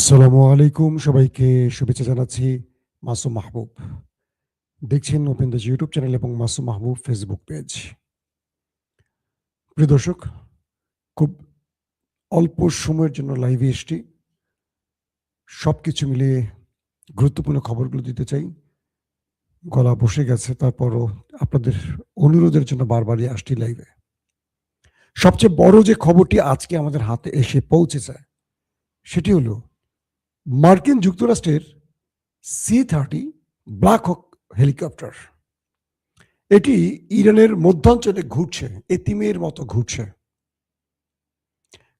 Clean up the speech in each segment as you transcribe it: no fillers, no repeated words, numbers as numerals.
আসসালামু আলাইকুম, সবাইকে শুভেচ্ছা জানাচ্ছি। মাসুম মাহবুব দেখছেন ওপেন দ্য ইউটিউব চ্যানেল এবং মাসুম মাহবুব ফেসবুক পেজ। প্রিয় দর্শক, খুব অল্প সময়ের জন্য লাইভে এসছি। সবকিছু মিলিয়ে গুরুত্বপূর্ণ খবরগুলো দিতে চাই। গলা বসে গেছে, তারপরও আপনাদের অনুরোধের জন্য বারবারই আসছি লাইভে। সবচেয়ে বড় যে খবরটি আজকে আমাদের হাতে এসে পৌঁছেছে সেটি হলো মার্কিন যুক্তরাষ্ট্রের C-30 ব্ল্যাক হক হেলিকপ্টার। এটি ইরানের মধ্যাঞ্চলে ঘুরছে, এতিমের মতো ঘুরছে,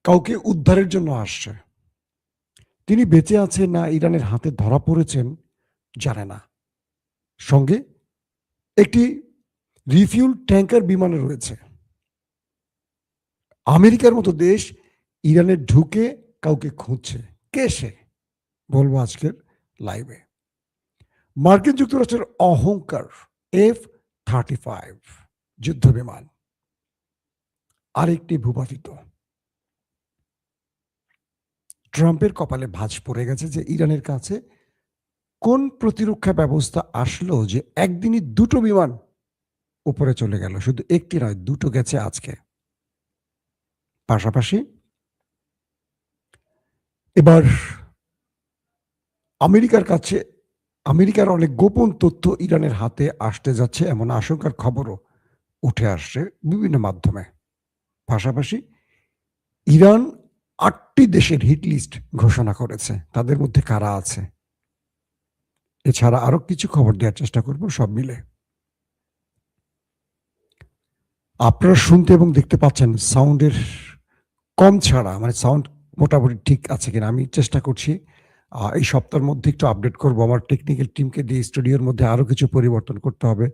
কাউকে উদ্ধারের জন্য আসছে। তিনি বেঁচে আছেন না ইরানের হাতে ধরা পড়েছেন জানে না। সঙ্গে একটি রিফিউল ট্যাঙ্কার বিমানে রয়েছে। আমেরিকার মতো দেশ ইরানে ঢুকে কাউকে খুঁজছে। কে সে? বলবো আজকের লাইভে। মার্কিন যুক্তরাষ্ট্রের অহংকার F-35 যুদ্ধ বিমান আরেকটি ভূপাতিত। ট্রাম্পের কপালে ভাঁজ পড়ে গেছে যে ইরানের কাছে কোন প্রতিরক্ষা ব্যবস্থা আসলো যে একদিনই দুটো বিমান উপরে চলে গেল। শুধু একটি নয়, দুটো গেছে আজকে। পাশাপাশি এবার আমেরিকার কাছে আমেরিকার অনেক গোপন তথ্য ইরানের হাতে আসতে যাচ্ছে এমন আশঙ্কার খবরও উঠে আসছে বিভিন্ন মাধ্যমে। পাশাপাশি ইরান 8টি দেশের হিট লিস্ট ঘোষণা করেছে। তাদের মধ্যে কারা আছে? এছাড়া আরো কিছু খবর দেওয়ার চেষ্টা করব সব মিলে। আপনারা শুনতে এবং দেখতে পাচ্ছেন সাউন্ডের কম ছাড়া, মানে সাউন্ড মোটামুটি ঠিক আছে কিনা আমি চেষ্টা করছি। এই সপ্তাহের মধ্যে একটু আপডেট করব। আমার টেকনিক্যাল টিমকে দিয়ে স্টুডিওর মধ্যে আরো কিছু পরিবর্তন করতে হবে।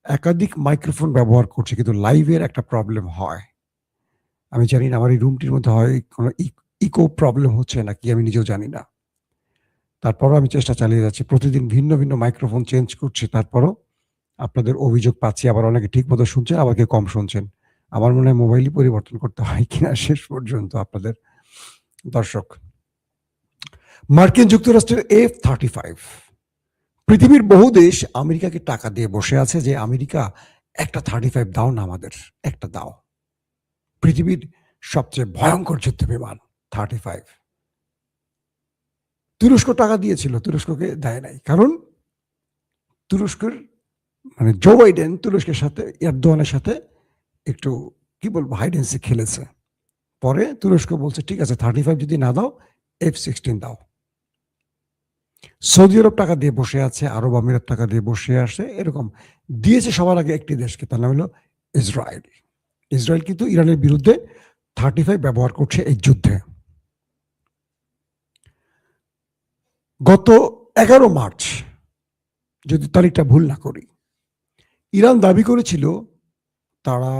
একাধিক মাইক্রোফোন ব্যবহার করছি, কিন্তু লাইভের একটা প্রবলেম হয়। আমি জানি না আমার এই রুমটির মধ্যে হয় কোনো ইকো প্রবলেম হচ্ছে নাকি, আমি নিজেও জানি না। তারপরও আমি চেষ্টা চালিয়ে যাচ্ছি। প্রতিদিন ভিন্ন ভিন্ন মাইক্রোফোন চেঞ্জ করছি, তারপরও আপনাদের অভিযোগ পাচ্ছি। আবার অনেকে ঠিক মতো শুনছেন, আবার কেউ কম শুনছেন। আমার মনে হয় মোবাইলই পরিবর্তন করতে হয় কিনা শেষ পর্যন্ত আপনাদের। দর্শক, মার্কিন যুক্তরাষ্ট্রের F-35, পৃথিবীর বহু দেশ আমেরিকাকে টাকা দিয়ে বসে আছে যে আমেরিকা একটা 35 দাও না, আমাদের একটা দাও। পৃথিবীর সবচেয়ে ভয়ঙ্কর যুদ্ধ বিমান 35। তুরস্ক টাকা দিয়েছিল, তুরস্ককে দেয় নাই। কারণ তুরস্কের মানে জো বাইডেন তুরস্কের সাথে এরদোয়ানের সাথে একটু কি বলবো হাইড এন্ড সিক খেলেছে। পরে তুরস্ক বলছে ঠিক আছে 35 যদি না দাও F-16 দাও। সৌদি আরব টাকা দিয়ে বসে আছে, আরব আমিরাত টাকা দিয়ে বসে আসে, এরকম দিয়েছে সবার আগে একটি দেশকে, তার নাম হলো ইসরায়েল। ইসরায়েল কিন্তু ইরানের বিরুদ্ধে 35 ব্যবহার করছে এই যুদ্ধে। গত 11 মার্চ, যদি তারিখটা ভুল না করি, ইরান দাবি করেছিল তারা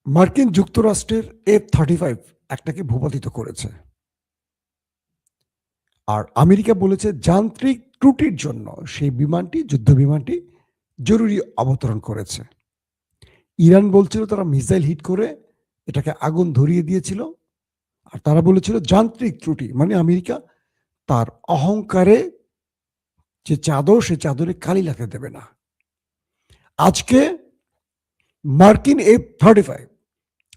মার্কিন যুক্তরাষ্ট্রের F-35 একটাকে ভূপাতিত করেছে। আর আমেরিকা বলেছে যান্ত্রিক ত্রুটির জন্য সেই বিমানটি, যুদ্ধ বিমানটি জরুরি অবতরণ করেছে। ইরান বলছিল তারা মিসাইল হিট করে এটাকে আগুন ধরিয়ে দিয়েছিল, আর তারা বলেছিল যান্ত্রিক ত্রুটি। মানে আমেরিকা তার অহংকারে যে চাদর, সে চাদরে কালি লাগতে দেবে না। আজকে মার্কিন F-35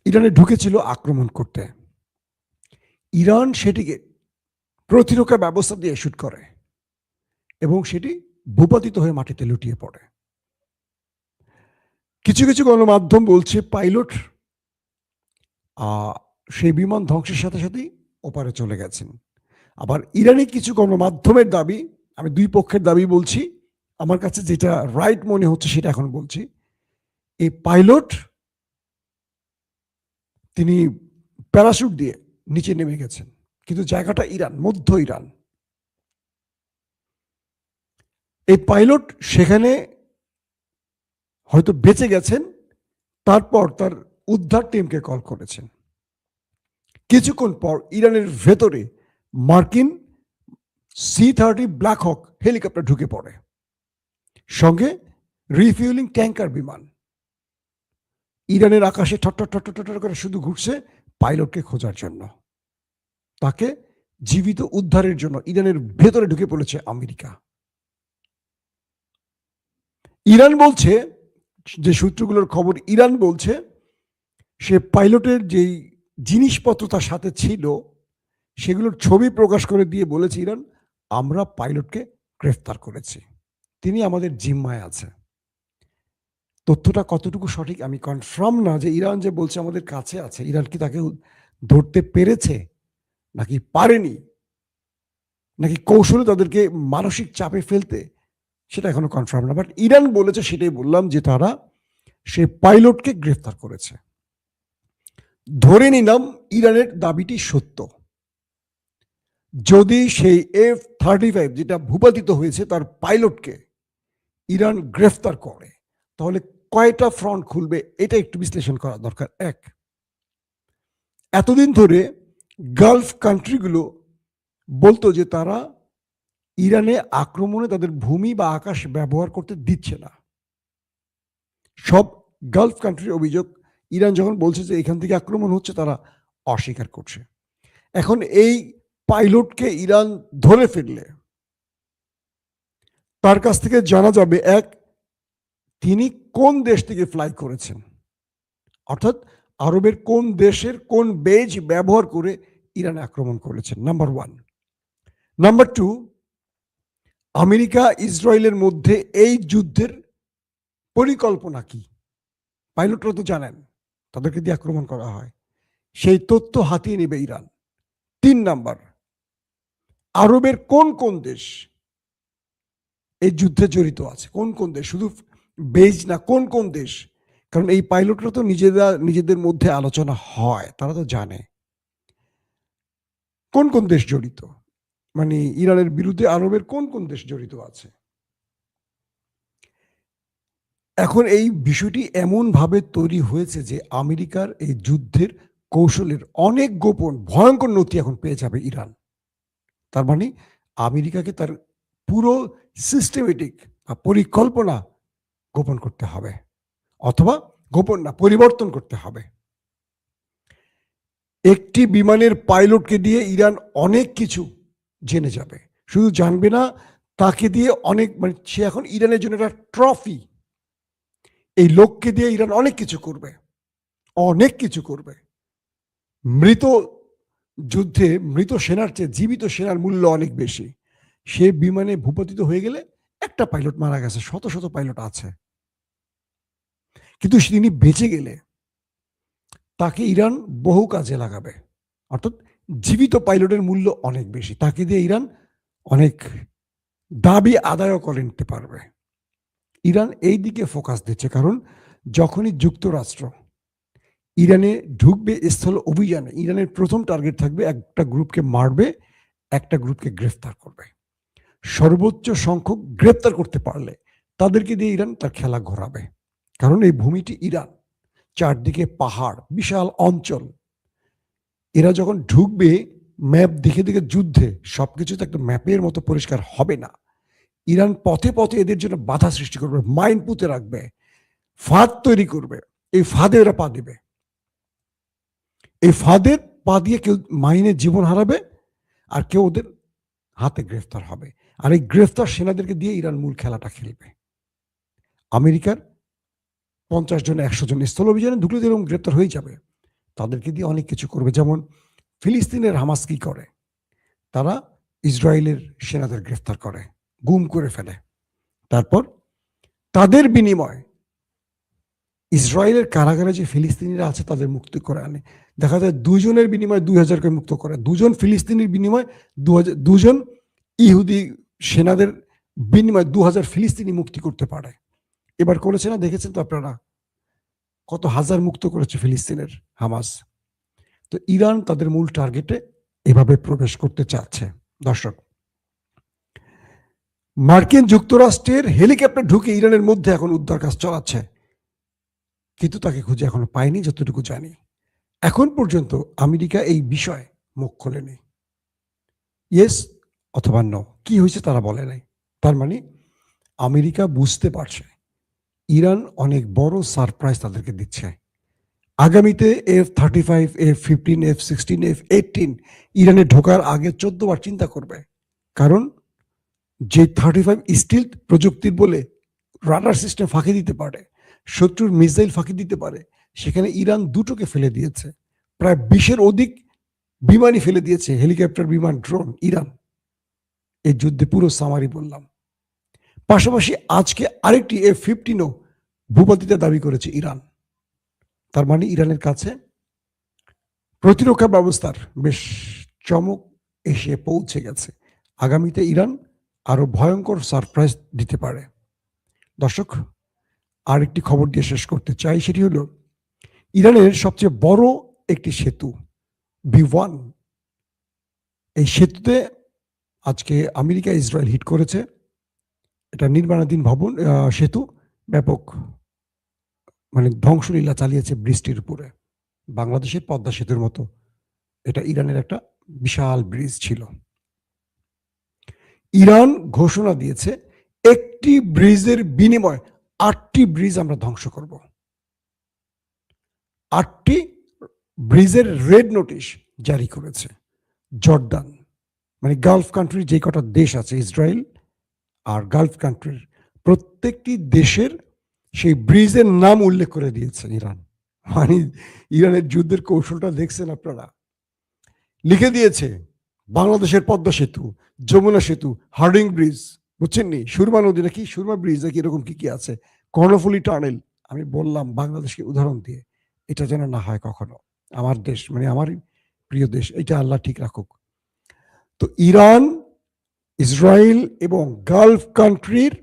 ইরানে ঢুকেছিল আক্রমণ করতে। ইরান সেটিকে প্রতিরক্ষা ব্যবস্থা দিয়ে শুট করে এবং সেটি ভূপাতিত হয়ে মাটিতে লুটিয়ে পড়ে। কিছু কিছু গণমাধ্যম বলছে পাইলট সেই বিমান ধ্বংসের সাথে সাথেই ওপারে চলে গেছেন। আবার ইরানি কিছু গণমাধ্যমের দাবি, আমি দুই পক্ষের দাবি বলছি, আমার কাছে যেটা রাইট মনে হচ্ছে সেটা এখন বলছি। এই পাইলট তিনি প্যারাশুট দিয়ে নিচে নেমে গেছেন, কিন্তু জায়গাটা ইরান, মধ্য ইরান। এই পাইলট সেখানে হয়তো বেঁচে গেছেন, তারপর তার উদ্ধার টিমকে কল করেছেন। কিছুক্ষণ পর ইরানের ভেতরে মার্কিন C-30 ব্ল্যাক হক হেলিকপ্টার ঢুকে পড়ে, সঙ্গে রিফিউলিং ট্যাঙ্কার বিমান। ইরানের আকাশে ঠট্টর ঠট্টর ঠট্টর করে শুধু ঘুরছে পাইলটকে খোঁজার জন্য। তাকে জীবিত উদ্ধারের জন্য ইরানের ভেতরে ঢুকে পড়েছে আমেরিকা। ইরান বলছে, যে সূত্রগুলোর খবর, ইরান বলছে সে পাইলটের যেই জিনিসপত্র তার সাথে ছিল সেগুলোর ছবি প্রকাশ করে দিয়ে বলেছে ইরান, আমরা পাইলটকে গ্রেফতার করেছি, তিনি আমাদের জিম্মায় আছে। তথ্যটা কতটুকু সঠিক আমি কনফার্ম না, যে ইরান যে বলছে আমাদের কাছে আছে, ইরান কি তাকে ধরতে পেরেছে নাকি পারেনি, নাকি কৌশলে তাদেরকে মানসিক চাপে ফেলতে, সেটা এখনো কনফার্ম না। বাট ইরান বলেছে, সেটাই বললাম, যে তারা সে পাইলটকে গ্রেফতার করেছে। ধরে নিলাম ইরানের দাবিটি সত্য। যদি সেই F-35 যেটা ভূপাতিত হয়েছে তার পাইলটকে ইরান গ্রেফতার করে, তাহলে কয়টা ফ্রন্ট খুলবে এটা একটু বিশ্লেষণ করা দরকার। এক, এতদিন ধরে গালফ কান্ট্রিগুলো বলতো যে তারা ইরানে আক্রমণে তাদের ভূমি বা আকাশ ব্যবহার করতে দিচ্ছে না। সব গালফ কান্ট্রির অভিযোগ, ইরান যখন বলছে যে এখান থেকে আক্রমণ হচ্ছে, তারা অস্বীকার করছে। এখন এই পাইলটকে ইরান ধরে ফেললে তার কাছ থেকে জানা যাবে, এক, তিনি কোন দেশ থেকে ফ্লাই করেছেন, অর্থাৎ আরবের কোন দেশের কোন বেজ ব্যবহার করে ইরানে আক্রমণ করেছেন, number one. Number two, America ইসরায়েলের মধ্যে এই যুদ্ধের পরিকল্পনা কি, পাইলটরা তো জানেন তাদেরকে দিয়ে আক্রমণ করা হয়, সেই তথ্য হাতিয়ে নেবে ইরান। তিন নাম্বার, আরবের কোন কোন দেশ এই যুদ্ধে জড়িত আছে, কোন কোন দেশ, শুধু বেজ না, কোন কোন দেশ, কারণ এই পাইলটরা তো নিজেদের মধ্যে আলোচনা হয়, তারা তো জানে কোন কোন দেশ জড়িত, মানে ইরানের বিরুদ্ধে আরবের কোন কোন দেশ জড়িত আছে। এখন এই বিষয়টি এমন ভাবে তৈরি হয়েছে যে আমেরিকার এই যুদ্ধের কৌশলের অনেক গোপন ভয়ঙ্কর নথি এখন পেয়ে যাবে ইরান। তার মানে আমেরিকাকে তার পুরো সিস্টেমেটিক পরিকল্পনা গোপন করতে হবে, অথবা গোপন না, পরিবর্তন করতে হবে। একটি বিমানের পাইলটকে দিয়ে ইরান অনেক কিছু জেনে যাবে, শুধু জানবে না, তাকে দিয়ে অনেক, মানে সে এখন ইরানের জন্য একটা ট্রফি। এই লোককে দিয়ে ইরান অনেক কিছু করবে, অনেক কিছু করবে। মৃত যুদ্ধে মৃত সেনার চেয়ে জীবিত সেনার মূল্য অনেক বেশি। সে বিমানে ভূপাতিত হয়ে গেলে, একটা পাইলট মারা গেছে, শত শত পাইলট আছে, কিন্তু তিনি বেঁচে গেলে তাকে ইরান বহু কাজে লাগাবে, অর্থাৎ জীবিত পাইলটের মূল্য অনেক বেশি, তাকে দিয়ে ইরান অনেক দাবি আদায় করে নিতে পারবে। ইরান এই দিকে ফোকাস দিচ্ছে, কারণ যখনই যুক্তরাষ্ট্র ইরানে ঢুকবে স্থল অভিযানে, ইরানের প্রথম টার্গেট থাকবে একটা গ্রুপকে মারবে, একটা গ্রুপকে গ্রেফতার করবে। সর্বোচ্চ সংখ্যক গ্রেফতার করতে পারলে তাদেরকে দিয়ে ইরান তার খেলা ঘোরাবে, কারণ এই ভূমিটি ইরান, চারদিকে পাহাড়, বিশাল অঞ্চল। এরা যখন ঢুকবে, ম্যাপ দেখে দেখে যুদ্ধে সবকিছু তো একটা ম্যাপের মতো পরিষ্কার হবে না। ইরান পথে পথে এদের জন্য বাধা সৃষ্টি করবে, মাইন পুঁতে রাখবে, ফাঁদ তৈরি করবে, এই ফাঁদে এরা পা দিবে, এই ফাঁদের পা দিয়ে কেউ মাইনে জীবন হারাবে, আর কেউ ওদের হাতে গ্রেফতার হবে। আর এই গ্রেফতার সেনাদেরকে দিয়ে ইরান মূল খেলাটা খেলবে। আমেরিকার 50 জন 100 জন স্থল অভিযানে ঢুকলে যেরকম গ্রেফতার হয়ে যাবে, তাদেরকে দিয়ে অনেক কিছু করবে। যেমন ফিলিস্তিনের হামাস কি করে, তারা ইসরায়েলের সেনাদের গ্রেফতার করে, গুম করে ফেলে, তারপর তাদের বিনিময় ইসরায়েলের কারাগারে যে ফিলিস্তিনিরা আছে তাদের মুক্তি করে আনে। দেখা যায় 2 জনের বিনিময়ে 2000কে মুক্ত করে, 2 জন ফিলিস্তিনির বিনিময়ে 2 জন ইহুদি সেনাদের বিনিময়ে 2000 ফিলিস্তিনি মুক্তি করতে পারে। এবার করেছে না, দেখেছেন তো আপনারা, কত হাজার মুক্ত করেছে ফিলিস্তিনের হামাস। তো ইরান তাদের মূল টার্গেটে এভাবে প্রবেশ করতে চাচ্ছে। দর্শক, মার্কিন যুক্তরাষ্ট্রের হেলিকপ্টার ঢুকে ইরানের মধ্যে এখন উদ্ধার কাজ চালাচ্ছে, কিন্তু তাকে খুঁজে এখনো পায়নি যতটুকু জানি। এখন পর্যন্ত আমেরিকা এই বিষয়ে মুখ খোলেনি, ইয়েস অথবা নো, কি হয়েছে তারা বলে নাই। তার মানে আমেরিকা বুঝতে পারছে ইরান অনেক বড় সারপ্রাইজ তাদেরকে দিচ্ছে। আগামীতে F-35, F-15, F-16, F-18 ইরানে ঢোকার আগে 14 বার চিন্তা করবে। কারণ যে 35 স্টিলথ প্রযুক্তির বলে রাডার সিস্টেম ফাঁকি দিতে পারে, শত্রুর মিসাইল ফাঁকি দিতে পারে, সেখানে ইরান দুটোকে ফেলে দিয়েছে। প্রায় 20-এর অধিক বিমানই ফেলে দিয়েছে, হেলিকপ্টার, বিমান, ড্রোন ইরান। এই যুদ্ধে পুরো সামারি বললাম। পাশাপাশি আজকে আরেকটি F-15ও ভূপাতিতা দাবি করেছে ইরান। তার মানে ইরানের কাছে প্রতিরক্ষা ব্যবস্থার বেশ চমক এসে পৌঁছে গেছে। আগামীতে ইরান আরো ভয়ঙ্কর সারপ্রাইজ দিতে পারে। দর্শক, আরেকটি খবর দিয়ে শেষ করতে চাই, সেটি হলো ইরানের সবচেয়ে বড় একটি সেতু B1, এই সেতুতে আজকে আমেরিকা ইসরায়েল হিট করেছে। এটা নির্মাণাধীন ভবন সেতু ব্যাপক ধ্বংসলীলা চালিয়েছে বৃষ্টির উপরে। বাংলাদেশের পদ্মা সেতুর মতো এটা ইরানের একটা বিশাল ব্রিজ ছিল। ইরান ঘোষণা দিয়েছে একটি ব্রিজের বিনিময়ে 8টি ব্রিজ আমরা ধ্বংস করব। 8টি ব্রিজের রেড নোটিশ জারি করেছে জর্ডান, গালফ কান্ট্রির যে কটা দেশ আছে, ইসরায়েল আর গালফ কান্ট্রির প্রত্যেকটি দেশের সেই ব্রিজের নাম উল্লেখ করে দিয়েছে ইরান। ইরানের যুদ্ধের কৌশলটা দেখছেন আপনারা। লিখে দিয়েছে বাংলাদেশের পদ্মা সেতু, যমুনা সেতু, হার্ডিং ব্রিজ, বুঝছেন নি, সুরমা নদী নাকি সুরমা ব্রিজ নাকি এরকম কি কি আছে, কর্ণফুলী টানেল। আমি বললাম বাংলাদেশকে উদাহরণ দিয়ে, এটা যেন না হয় কখনো। আমার দেশ আমার প্রিয় দেশ, এটা আল্লাহ ঠিক রাখুক। তো ইরান, ইসরায়েল এবং গালফ কান্ট্রির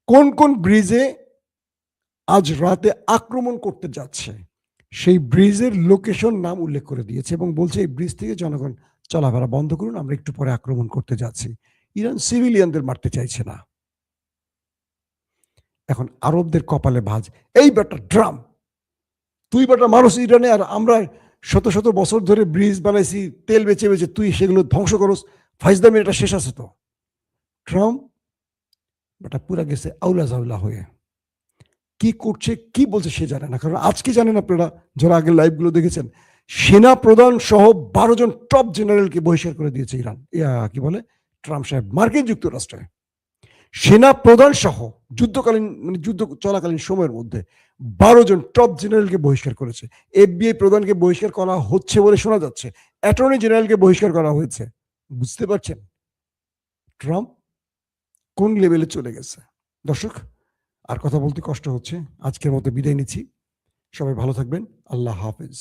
কোন কোন ব্রিজে আজ রাতে আক্রমণ করতে যাচ্ছে সেই ব্রিজের লোকেশন নাম উল্লেখ করে দিয়েছে এবং বলছে এই ব্রিজ থেকে জনগণ চলাফেরা বন্ধ করুন, আমরা একটু পরে আক্রমণ করতে যাচ্ছি। ইরান সিভিলিয়ানদের মারতে চাইছে না। এখন আরবদের কপালে ভাঁজ, এই বেটা ড্রাম, তুই বেটা মানুষ ইরানে, আর আমরা শত শত বছর ধরে ব্রিজ বানাইছি তেল বেচে বেচে, তুই সেগুলো ধ্বংস করস, ফাইজদামি, এটা শেষ আছে তো। ট্রাম্প বেটা পুরা গেছে আউলা জাউলা হয়ে, কি করছে কি বলছে সে জানে না। কারণ আজকে জানেন আপনারা যারা আগের লাইভগুলো দেখেছেন, সেনা প্রধান সহ 12 জন টপ জেনারেলকে বহিষ্কার করে দিয়েছে ইরান, কি বলে ট্রাম্প সাহেব, মার্কিন যুক্তরাষ্ট্রে। সেনা প্রধান সহ যুদ্ধকালীন যুদ্ধ চলাকালীন সময়ের মধ্যে 12 জন টপ জেনারেলকে বহিষ্কার করেছে। FBI প্রধানকে বহিষ্কার করা হচ্ছে বলে শোনা যাচ্ছে, অ্যাটর্নি জেনারেলকে বহিষ্কার করা হয়েছে। বুঝতে পারছেন ট্রাম্প কোন লেভেলে চলে গেছে। দর্শক, আর কথা বলতে কষ্ট হচ্ছে, আজকের মতো বিদায় নিচ্ছি। সবাই ভালো থাকবেন, আল্লাহ হাফেজ।